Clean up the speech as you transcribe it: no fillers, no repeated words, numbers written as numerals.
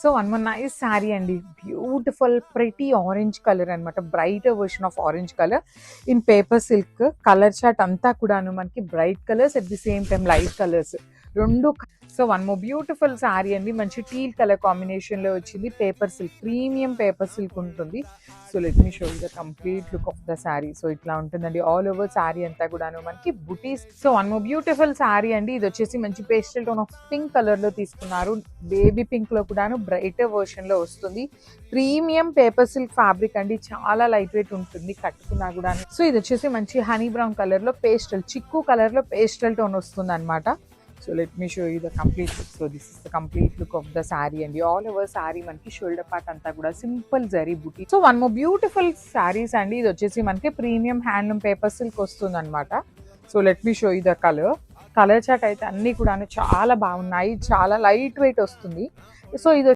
So one more nice sari అండి, beautiful pretty orange colour అనమాట, bright version of orange colour in paper silk. Colour chart అంతా కూడాను మనకి bright colours at the same time light colours రెండు. So one more beautiful sari అండి, మంచి teal colour combination లో వచ్చింది. Paper silk, premium paper silk ఉంటుంది. So let me show the complete look of the sari. So ఇట్లా ఉంటుందండి ఆల్ ఓవర్ శారీ అంతా కూడాను మనకి బుటీస్. So one more beautiful sari అండి, ఇది వచ్చేసి మంచి pastel tone of pink colour లో తీసుకున్నారు. బేబీ పింక్ లో కూడాను బ్రైటర్ వర్షన్ లో వస్తుంది. ప్రీమియం పేపర్ సిల్క్ ఫ్యాబ్రిక్ అండి, చాలా లైట్ వెయిట్ ఉంటుంది కట్టుకున్నా కూడా. సో ఇది వచ్చేసి మంచి హనీ బ్రౌన్ కలర్ లో పేస్టల్, చిక్కు కలర్ లో పేస్టల్ టోన్ వస్తుంది అనమాట. So let me show you the complete look. So this is the complete look of the saree and all over saree manki shoulder part anta kuda simple zari booty. So one more beautiful sarees andi, ఇది వచ్చేసి మనకి premium handloom paper silk వస్తుంది అనమాట. So let me show you the colour chart అయితే అన్ని కూడా చాలా బాగున్నాయి, చాలా లైట్ వెయిట్ వస్తుంది. సో ఇది